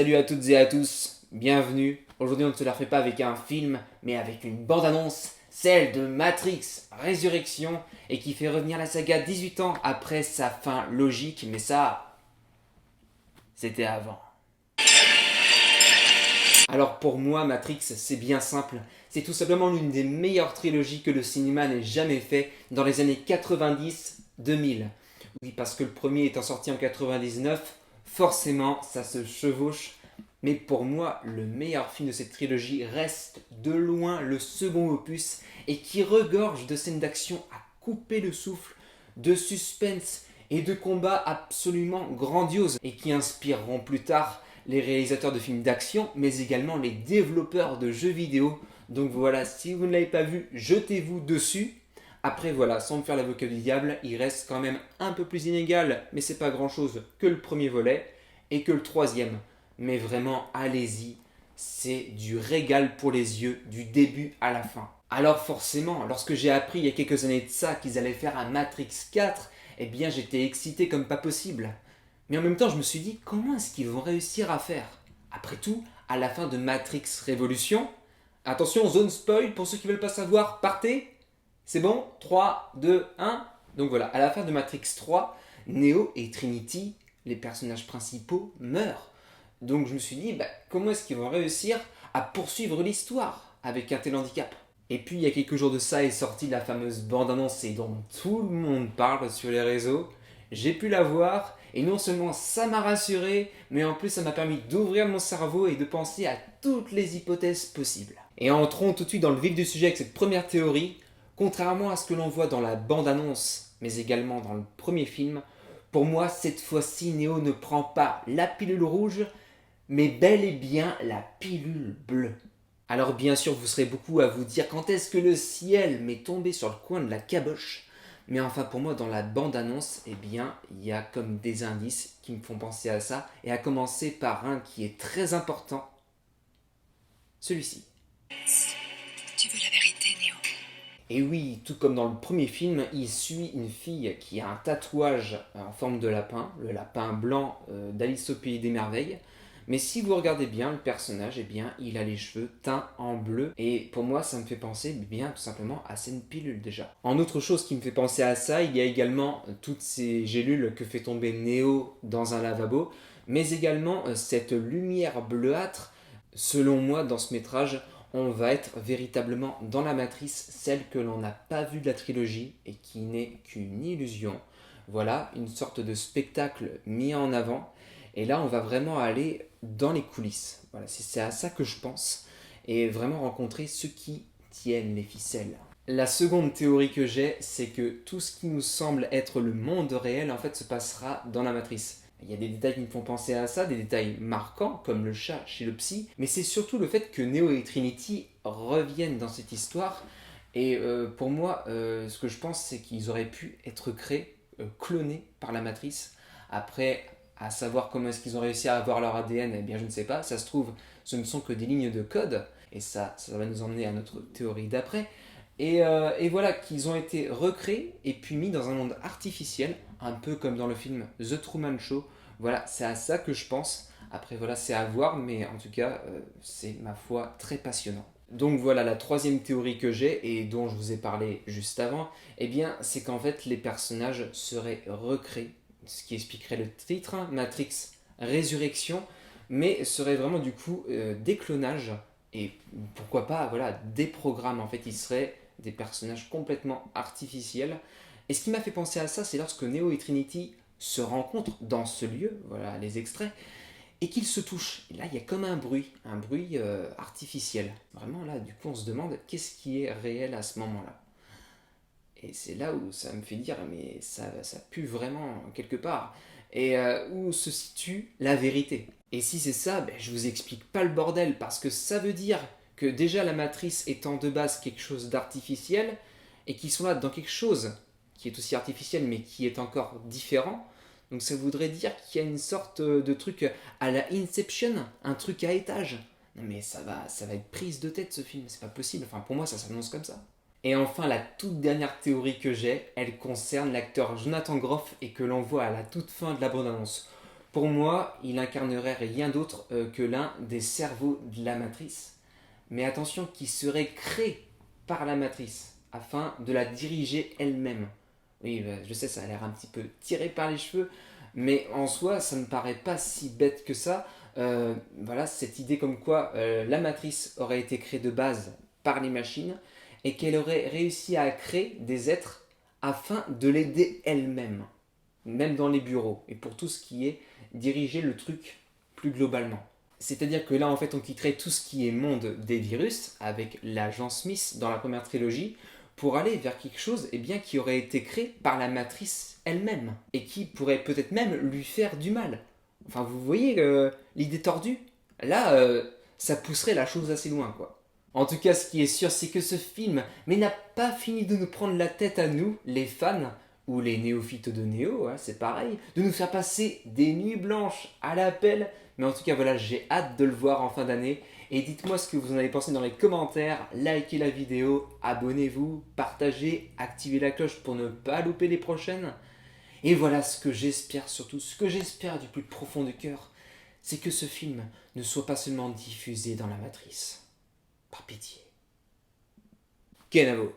Salut à toutes et à tous, bienvenue. Aujourd'hui on ne se la refait pas avec un film, mais avec une bande-annonce, celle de Matrix Résurrection, et qui fait revenir la saga 18 ans après sa fin logique, mais ça, c'était avant. Alors pour moi, Matrix, c'est bien simple. C'est tout simplement l'une des meilleures trilogies que le cinéma n'ait jamais fait dans les années 90-2000. Oui, parce que le premier étant sorti en 99, forcément, ça se chevauche. Mais pour moi, le meilleur film de cette trilogie reste de loin le second opus et qui regorge de scènes d'action à couper le souffle, de suspense et de combats absolument grandioses et qui inspireront plus tard les réalisateurs de films d'action, mais également les développeurs de jeux vidéo. Donc voilà, si vous ne l'avez pas vu, jetez-vous dessus. Après voilà, sans me faire l'avocat du diable, il reste quand même un peu plus inégal, mais c'est pas grand chose que le premier volet et que le troisième. Mais vraiment, allez-y, c'est du régal pour les yeux, du début à la fin. Alors forcément, lorsque j'ai appris il y a quelques années de ça qu'ils allaient faire un Matrix 4, eh bien j'étais excité comme pas possible. Mais en même temps, je me suis dit, comment est-ce qu'ils vont réussir à faire? Après tout, à la fin de Matrix Révolution, attention, zone spoil, pour ceux qui veulent pas savoir, partez. C'est bon? 3, 2, 1. Donc voilà, à la fin de Matrix 3, Neo et Trinity, les personnages principaux, meurent. Donc je me suis dit, comment est-ce qu'ils vont réussir à poursuivre l'histoire avec un tel handicap? Et puis il y a quelques jours de ça est sortie la fameuse bande-annonce dont tout le monde parle sur les réseaux. J'ai pu la voir et non seulement ça m'a rassuré, mais en plus ça m'a permis d'ouvrir mon cerveau et de penser à toutes les hypothèses possibles. Et entrons tout de suite dans le vif du sujet avec cette première théorie. Contrairement à ce que l'on voit dans la bande-annonce, mais également dans le premier film, pour moi cette fois-ci Neo ne prend pas la pilule rouge, mais bel et bien la pilule bleue. Alors bien sûr vous serez beaucoup à vous dire quand est-ce que le ciel m'est tombé sur le coin de la caboche. Mais enfin pour moi dans la bande-annonce, eh bien il y a comme des indices qui me font penser à ça, et à commencer par un qui est très important, celui-ci. Tu veux la vérité, Neo? Et oui, tout comme dans le premier film, il suit une fille qui a un tatouage en forme de lapin, le lapin blanc d'Alice au Pays des Merveilles. Mais si vous regardez bien le personnage, eh bien, il a les cheveux teints en bleu. Et pour moi, ça me fait penser bien tout simplement à cette pilule déjà. En autre chose qui me fait penser à ça, il y a également toutes ces gélules que fait tomber Neo dans un lavabo, mais également cette lumière bleuâtre. Selon moi, dans ce métrage, on va être véritablement dans la matrice, celle que l'on n'a pas vue de la trilogie et qui n'est qu'une illusion. Voilà, une sorte de spectacle mis en avant. Et là, on va vraiment aller dans les coulisses. Voilà, c'est à ça que je pense. Et vraiment rencontrer ceux qui tiennent les ficelles. La seconde théorie que j'ai, c'est que tout ce qui nous semble être le monde réel, en fait, se passera dans la matrice. Il y a des détails qui me font penser à ça, des détails marquants, comme le chat chez le psy, mais c'est surtout le fait que Neo et Trinity reviennent dans cette histoire. Et pour moi, ce que je pense, c'est qu'ils auraient pu être créés, clonés par la matrice. Après, à savoir comment est-ce qu'ils ont réussi à avoir leur ADN, eh bien je ne sais pas. Ça se trouve, ce ne sont que des lignes de code, et ça va nous emmener à notre théorie d'après. Et voilà, qu'ils ont été recréés et puis mis dans un monde artificiel, un peu comme dans le film The Truman Show. Voilà, c'est à ça que je pense. Après, voilà, c'est à voir, mais en tout cas, c'est ma foi très passionnant. Donc voilà, la troisième théorie que j'ai, et dont je vous ai parlé juste avant, eh bien, c'est qu'en fait, les personnages seraient recréés, ce qui expliquerait le titre, hein, Matrix Résurrection, mais serait vraiment du coup des clonages, et pourquoi pas, voilà, des programmes. En fait, ils seraient des personnages complètement artificiels. Et ce qui m'a fait penser à ça, c'est lorsque Neo et Trinity se rencontrent dans ce lieu, voilà les extraits, et qu'ils se touchent. Et là, il y a comme un bruit artificiel. Vraiment, là, du coup, on se demande qu'est-ce qui est réel à ce moment-là. Et c'est là où ça me fait dire, mais ça pue vraiment quelque part. Et où se situe la vérité. Et si c'est ça, je vous explique pas le bordel, parce que ça veut dire que déjà la matrice étant de base quelque chose d'artificiel, et qu'ils sont là dans quelque chose qui est aussi artificiel, mais qui est encore différent, donc ça voudrait dire qu'il y a une sorte de truc à la Inception, un truc à étage. Non mais ça va être prise de tête ce film, c'est pas possible. Enfin pour moi ça s'annonce comme ça. Et enfin la toute dernière théorie que j'ai, elle concerne l'acteur Jonathan Groff et que l'on voit à la toute fin de la bande-annonce. Pour moi, il incarnerait rien d'autre que l'un des cerveaux de la matrice. Mais attention, qui serait créé par la matrice afin de la diriger elle-même. Oui, je sais, ça a l'air un petit peu tiré par les cheveux, mais en soi, ça ne me paraît pas si bête que ça. Voilà, cette idée comme quoi la matrice aurait été créée de base par les machines et qu'elle aurait réussi à créer des êtres afin de l'aider elle-même, même dans les bureaux, et pour tout ce qui est diriger le truc plus globalement. C'est-à-dire que là, en fait, on quitterait tout ce qui est monde des virus, avec l'agent Smith dans la première trilogie, pour aller vers quelque chose qui aurait été créé par la matrice elle-même, et qui pourrait peut-être même lui faire du mal. Enfin, vous voyez l'idée tordue. Là, ça pousserait la chose assez loin, quoi. En tout cas, ce qui est sûr, c'est que ce film n'a pas fini de nous prendre la tête à nous, les fans, ou les néophytes de Néo, hein, c'est pareil, de nous faire passer des nuits blanches à l'appel. Mais en tout cas, voilà, j'ai hâte de le voir en fin d'année. Et dites-moi ce que vous en avez pensé dans les commentaires. Likez la vidéo, abonnez-vous, partagez, activez la cloche pour ne pas louper les prochaines. Et voilà ce que j'espère surtout, ce que j'espère du plus profond du cœur, c'est que ce film ne soit pas seulement diffusé dans la matrice. Par pitié. Kenavo.